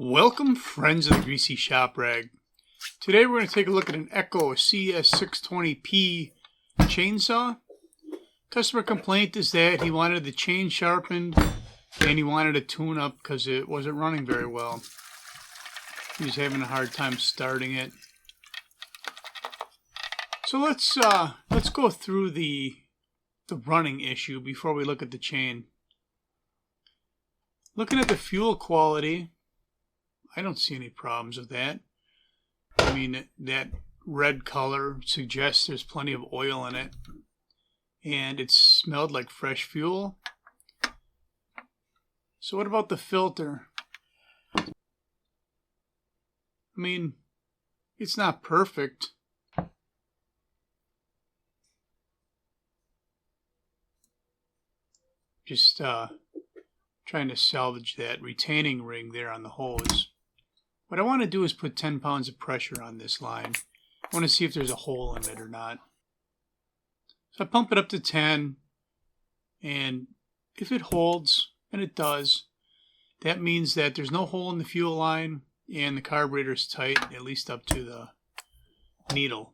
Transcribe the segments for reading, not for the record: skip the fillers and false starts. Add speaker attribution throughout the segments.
Speaker 1: Welcome, friends of the Greasy Shop Rag. Today we're going to take a look at an Echo CS620P chainsaw. Customer complaint is that he wanted the chain sharpened and he wanted a tune-up because it wasn't running very well. He was having a hard time starting it. So let's go through the running issue before we look at the chain. Looking at the fuel quality, I don't see any problems with that. I mean, that red color suggests there's plenty of oil in it. And it smelled like fresh fuel. So what about the filter? I mean, it's not perfect. Just trying to salvage that retaining ring there on the hose. What I want to do is put 10 pounds of pressure on this line. I want to see if there's a hole in it or not. So I pump it up to 10, and if it holds, and it does, that means that there's no hole in the fuel line and the carburetor is tight, at least up to the needle.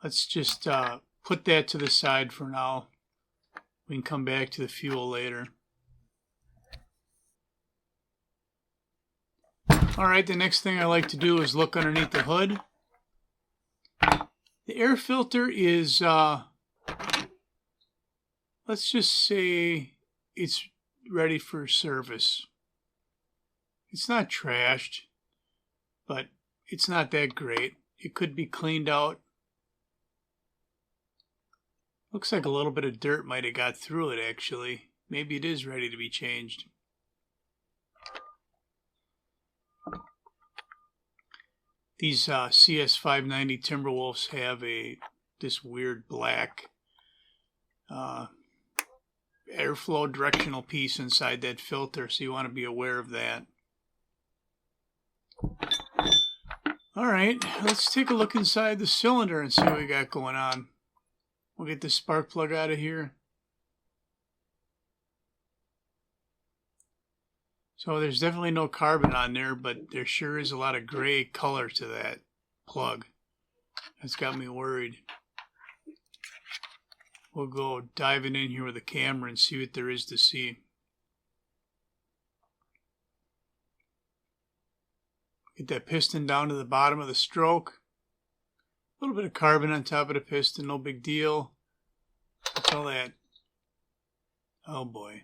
Speaker 1: Let's just put that to the side for now. We can come back to the fuel later. Alright, the next thing I like to do is look underneath the hood. The air filter is, let's just say it's ready for service. It's not trashed, but it's not that great. It could be cleaned out. Looks like a little bit of dirt might have got through it, actually. Maybe it is ready to be changed. These CS590 Timberwolves have this weird black airflow directional piece inside that filter, so you want to be aware of that. Alright, let's take a look inside the cylinder and see what we got going on. We'll get the spark plug out of here. So there's definitely no carbon on there, but there sure is a lot of gray color to that plug. That's got me worried. We'll go diving in here with a camera and see what there is to see. Get that piston down to the bottom of the stroke. A little bit of carbon on top of the piston, no big deal. What's all that? Oh boy.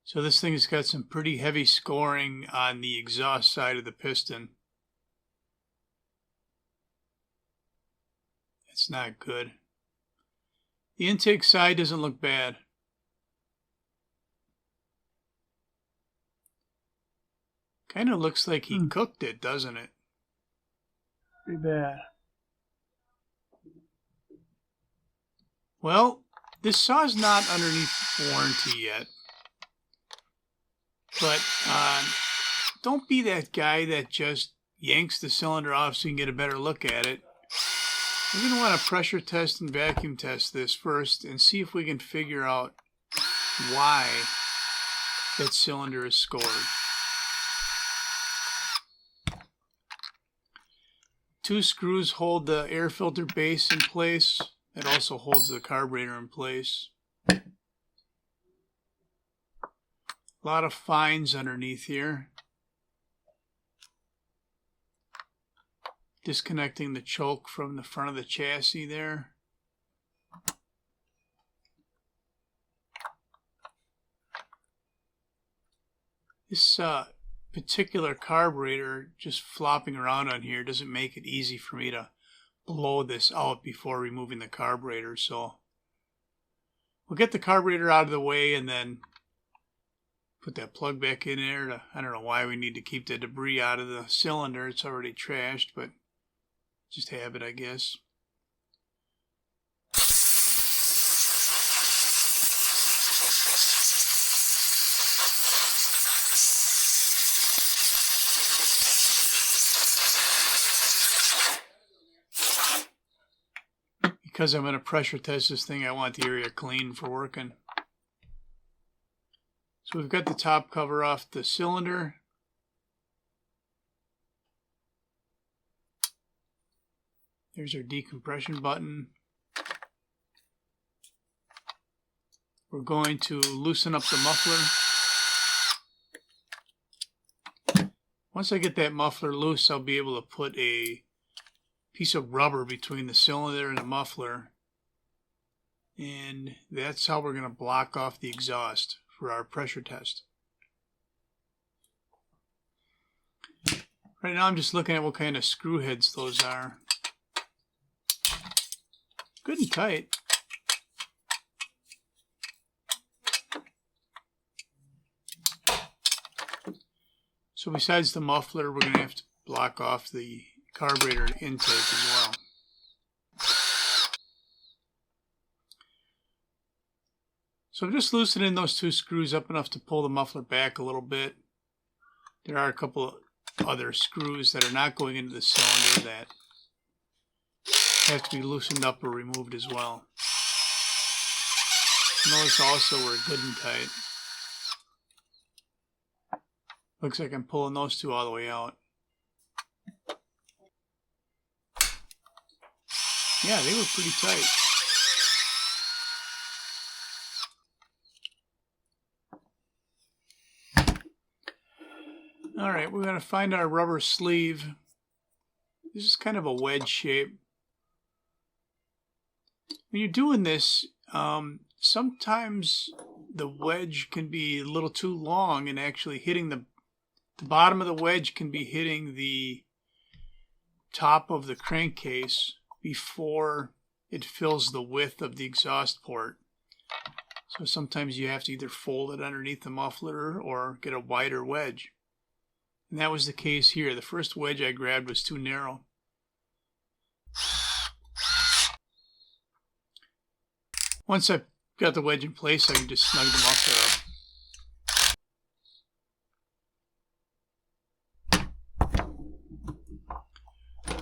Speaker 1: So this thing has got some pretty heavy scoring on the exhaust side of the piston. That's not good. The intake side doesn't look bad. Kind of looks like he cooked it, doesn't it?
Speaker 2: Pretty bad.
Speaker 1: Well, this saw's not underneath warranty yet. But don't be that guy that just yanks the cylinder off so you can get a better look at it. We're going to want to pressure test and vacuum test this first and see if we can figure out why that cylinder is scored. Two screws hold the air filter base in place. It also holds the carburetor in place. A lot of fines underneath here. Disconnecting the choke from the front of the chassis there. This particular carburetor just flopping around on here doesn't make it easy for me to blow this out before removing the carburetor, so we'll get the carburetor out of the way and then put that plug back in there. I don't know why we need to keep the debris out of the cylinder. It's already trashed, but just have it, I guess. because I'm going to pressure test this thing, I want the area clean for working. So we've got the top cover off the cylinder. There's our decompression button. We're going to loosen up the muffler. Once I get that muffler loose, I'll be able to put a piece of rubber between the cylinder and the muffler. And that's how we're going to block off the exhaust for our pressure test. Right now I'm just looking at what kind of screw heads those are. Good and tight. So besides the muffler, we're going to have to block off the carburetor intake as well. So I'm just loosening those two screws up enough to pull the muffler back a little bit. There are a couple of other screws that are not going into the cylinder that have to be loosened up or removed as well. Notice also we're good and tight. Looks like I'm pulling those two all the way out. Yeah, they were pretty tight. Alright, we're going to find our rubber sleeve. This is kind of a wedge shape. When you're doing this, sometimes the wedge can be a little too long and actually hitting the bottom of the wedge can be hitting the top of the crankcase before it fills the width of the exhaust port. So sometimes you have to either fold it underneath the muffler or get a wider wedge. And that was the case here. The first wedge I grabbed was too narrow. Once I've got the wedge in place, I can just snug the muffler up.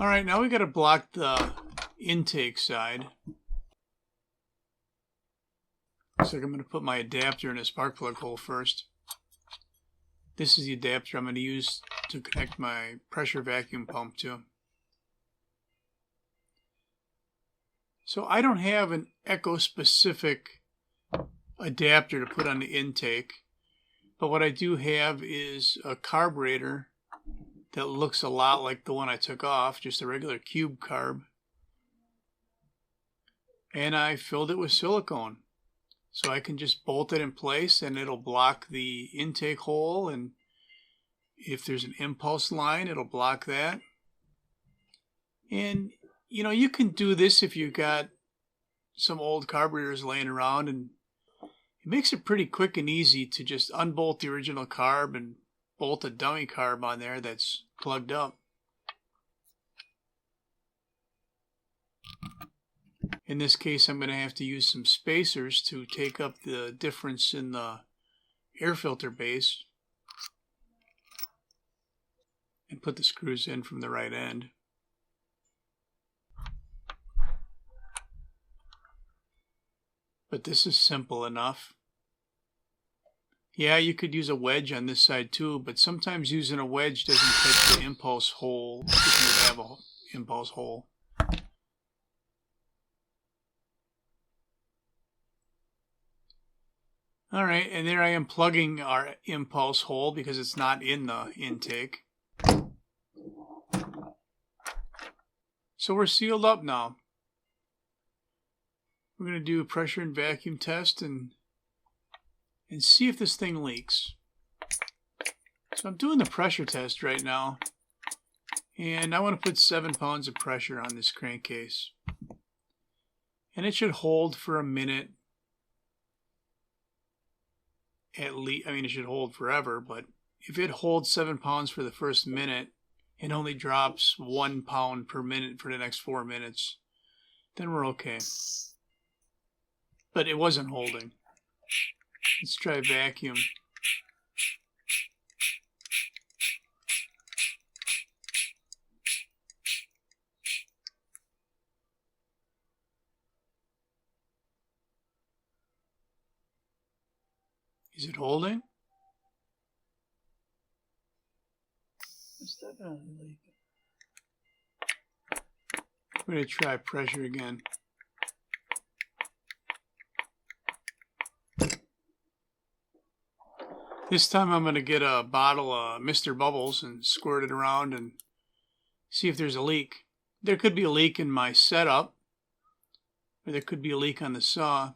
Speaker 1: Alright, now we got to block the intake side. Looks like I'm going to put my adapter in a spark plug hole first. This is the adapter I'm going to use to connect my pressure vacuum pump to. So I don't have an Echo specific adapter to put on the intake, but what I do have is a carburetor that looks a lot like the one I took off, just a regular cube carb. And I filled it with silicone. So I can just bolt it in place and it'll block the intake hole, and if there's an impulse line, it'll block that. And you know, you can do this if you've got some old carburetors laying around, and it makes it pretty quick and easy to just unbolt the original carb and bolt a dummy carb on there that's plugged up. In this case, I'm going to have to use some spacers to take up the difference in the air filter base and put the screws in from the right end. But this is simple enough. Yeah, you could use a wedge on this side too, but sometimes using a wedge doesn't catch the impulse hole if you have an impulse hole. Alright, and there I am plugging our impulse hole because it's not in the intake. So we're sealed up now. We're going to do a pressure and vacuum test and see if this thing leaks. So I'm doing the pressure test right now, and I want to put 7 pounds of pressure on this crankcase. And it should hold for a minute. At least, I mean, it should hold forever, but if it holds 7 pounds for the first minute and only drops 1 pound per minute for the next 4 minutes, then we're okay. But it wasn't holding. Let's try vacuum. Is it holding?
Speaker 2: It's definitely leaking.
Speaker 1: We're going to try pressure again. This time I'm going to get a bottle of Mr. Bubbles and squirt it around and see if there's a leak. There could be a leak in my setup, or there could be a leak on the saw.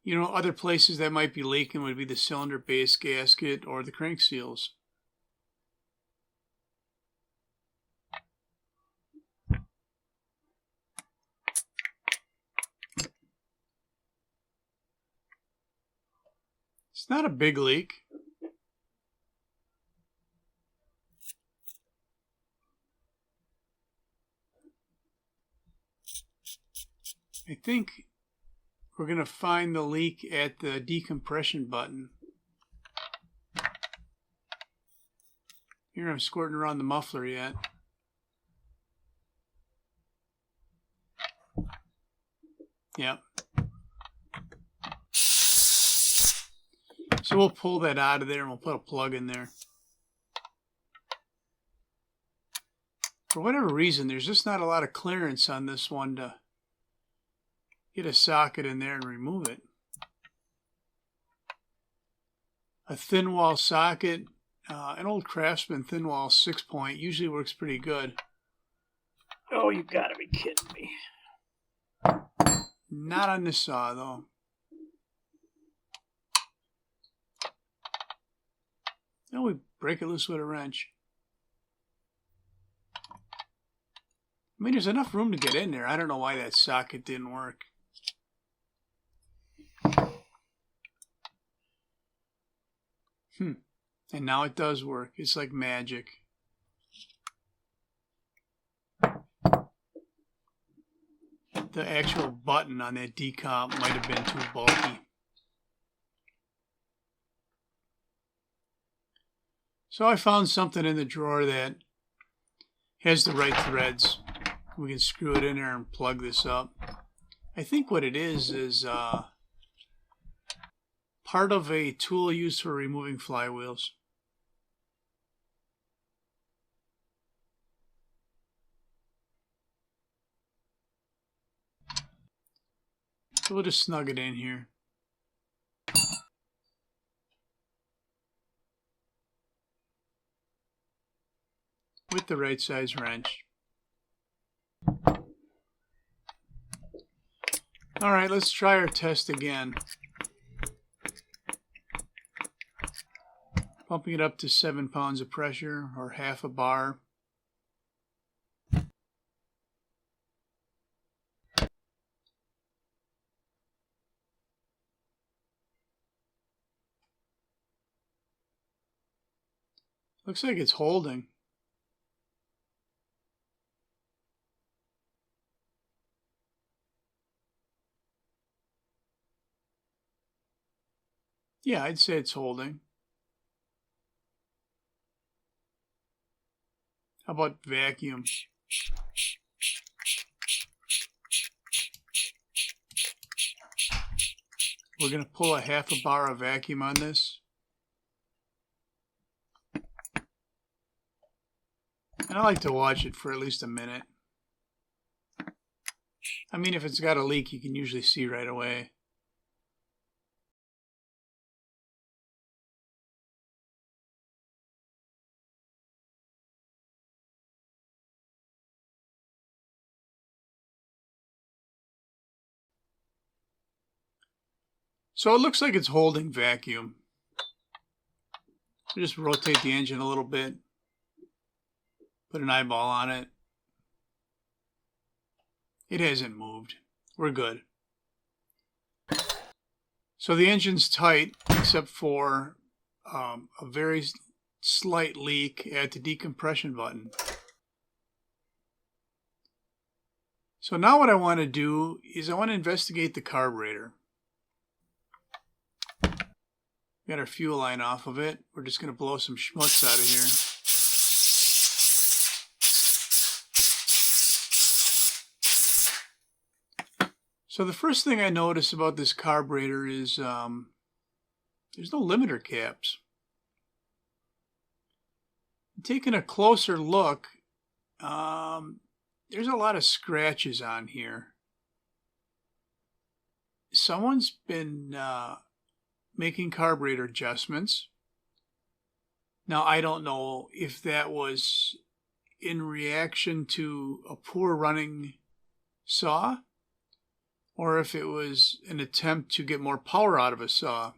Speaker 1: You know, other places that might be leaking would be the cylinder base gasket or the crank seals. It's not a big leak. I think we're going to find the leak at the decompression button. Here I'm squirting around the muffler yet. Yep. So we'll pull that out of there and we'll put a plug in there. For whatever reason, there's just not a lot of clearance on this one to get a socket in there and remove it. A thin wall socket, an old Craftsman thin wall 6-point usually works pretty good.
Speaker 2: Oh, you gotta be kidding me.
Speaker 1: Not on this saw though. No, we break it loose with a wrench. I mean, there's enough room to get in there. I don't know why that socket didn't work. And now it does work. It's like magic. The actual button on that decomp might have been too bulky. So I found something in the drawer that has the right threads. We can screw it in there and plug this up. I think what it is part of a tool used for removing flywheels. So we'll just snug it in here. With the right size wrench. All right, let's try our test again. Pumping it up to 7 pounds of pressure, or half a bar. Looks like it's holding. Yeah, I'd say it's holding. How about vacuum? We're going to pull a half a bar of vacuum on this. And I like to watch it for at least a minute. I mean, if it's got a leak, you can usually see right away. So it looks like it's holding vacuum. So just rotate the engine a little bit. Put an eyeball on it. It hasn't moved. We're good. So the engine's tight except for a very slight leak at the decompression button. So now what I want to do is I want to investigate the carburetor. Got our fuel line off of it. We're just going to blow some schmutz out of here. So the first thing I notice about this carburetor is there's no limiter caps. Taking a closer look, there's a lot of scratches on here. Someone's been making carburetor adjustments. Now, I don't know if that was in reaction to a poor running saw or if it was an attempt to get more power out of a saw.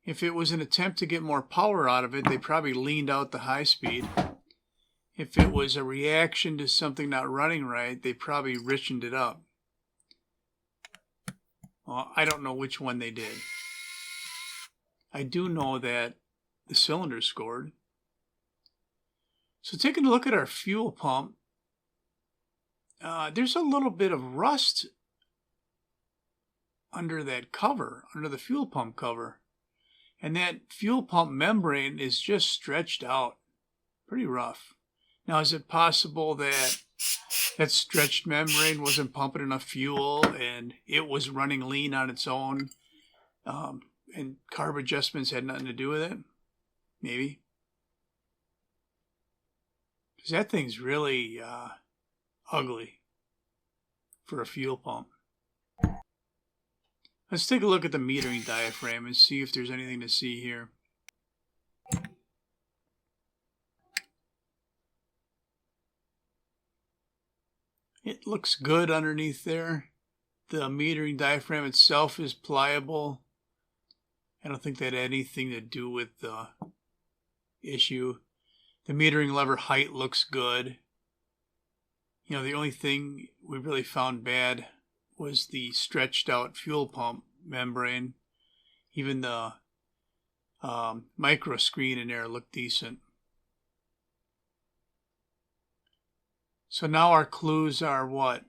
Speaker 1: If it was an attempt to get more power out of it, they probably leaned out the high speed. If it was a reaction to something not running right, they probably richened it up. Well, I don't know which one they did. I do know that the cylinder scored. So taking a look at our fuel pump, there's a little bit of rust under that cover, under the fuel pump cover. And that fuel pump membrane is just stretched out. Pretty rough. Now, is it possible that that stretched membrane wasn't pumping enough fuel and it was running lean on its own, and carb adjustments had nothing to do with it? Maybe. Because that thing's really ugly for a fuel pump. Let's take a look at the metering diaphragm and see if there's anything to see here. It looks good underneath there. The metering diaphragm itself is pliable. I don't think that had anything to do with the issue. The metering lever height looks good. You know, the only thing we really found bad was the stretched out fuel pump membrane. Even the micro screen in there looked decent. So now our clues are what?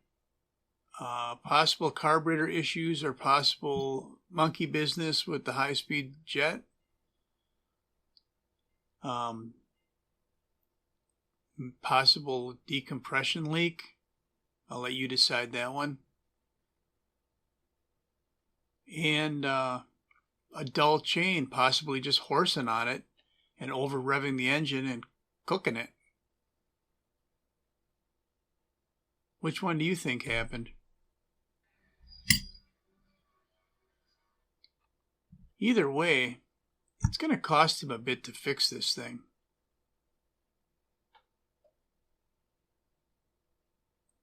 Speaker 1: Possible carburetor issues or possible monkey business with the high-speed jet. Possible decompression leak. I'll let you decide that one. And a dull chain, possibly just horsing on it and over revving the engine and cooking it. Which one do you think happened? Either way, it's going to cost him a bit to fix this thing.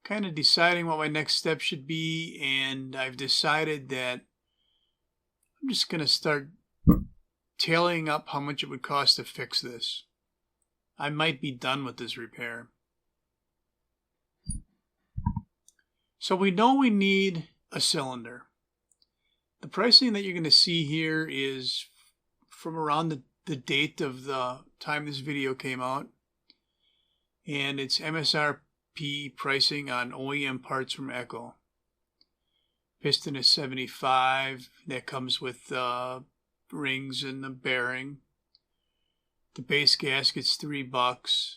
Speaker 1: Kind of deciding what my next step should be, and I've decided that I'm just going to start tallying up how much it would cost to fix this. I might be done with this repair. So we know we need a cylinder. The pricing that you're going to see here is from around the date of the time this video came out. And it's MSRP pricing on OEM parts from Echo. Piston is $75. That comes with rings and the bearing. The base gasket's $3.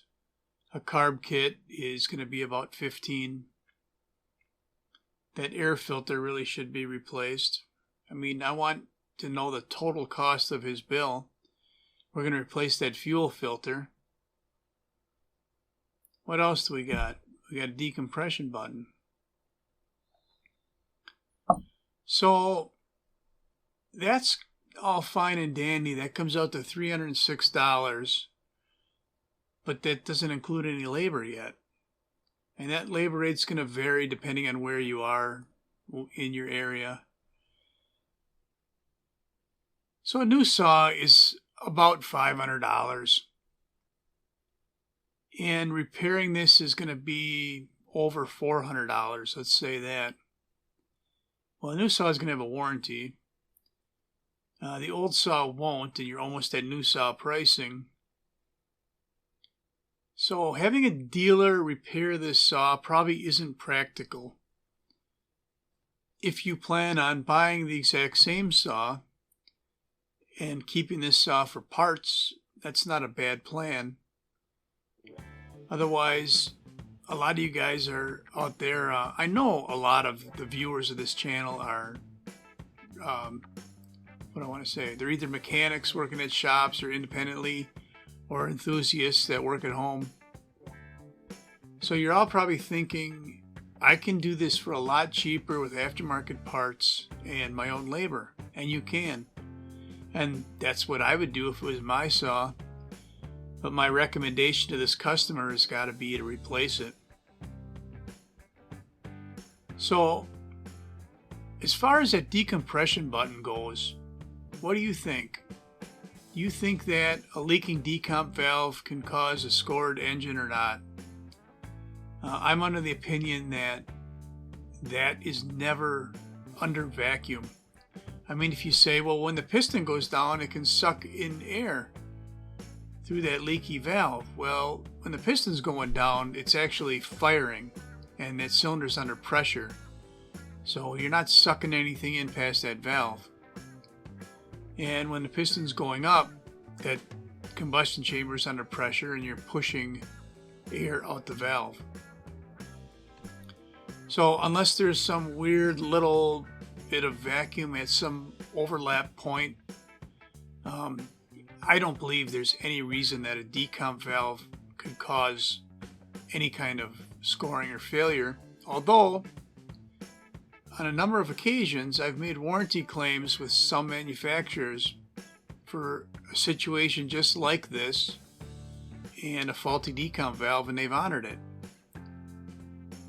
Speaker 1: A carb kit is going to be about $15. That air filter really should be replaced. I mean, I want to know the total cost of his bill. We're going to replace that fuel filter. What else do we got? We got a decompression button. So that's all fine and dandy. That comes out to $306. But that doesn't include any labor yet. And that labor rate's going to vary depending on where you are in your area. So a new saw is about $500. And repairing this is going to be over $400, let's say that. Well, a new saw is going to have a warranty. The old saw won't, and you're almost at new saw pricing. So having a dealer repair this saw probably isn't practical. If you plan on buying the exact same saw and keeping this saw for parts, that's not a bad plan. Otherwise, a lot of you guys are out there. I know a lot of the viewers of this channel are, what I want to say, they're either mechanics working at shops or independently, or enthusiasts that work at home. So you're all probably thinking, I can do this for a lot cheaper with aftermarket parts and my own labor. And you can. And that's what I would do if it was my saw. But my recommendation to this customer has got to be to replace it. So, as far as that decompression button goes, what do you think? Do you think that a leaking decomp valve can cause a scored engine or not? I'm under the opinion that that is never under vacuum. I mean, if you say, well, when the piston goes down, it can suck in air through that leaky valve. Well, when the piston's going down, it's actually firing, and that cylinder's under pressure. So you're not sucking anything in past that valve. And when the piston's going up, that combustion chamber is under pressure, and you're pushing air out the valve. So unless there's some weird little bit of vacuum at some overlap point, I don't believe there's any reason that a decomp valve could cause any kind of scoring or failure. Although, on a number of occasions, I've made warranty claims with some manufacturers for a situation just like this and a faulty decomp valve, and they've honored it.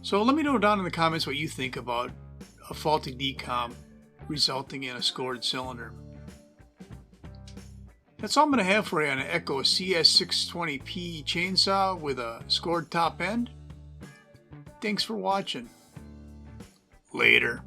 Speaker 1: So let me know down in the comments what you think about a faulty decomp resulting in a scored cylinder. That's all I'm going to have for you on an Echo CS620P chainsaw with a scored top end. Thanks for watching. Later.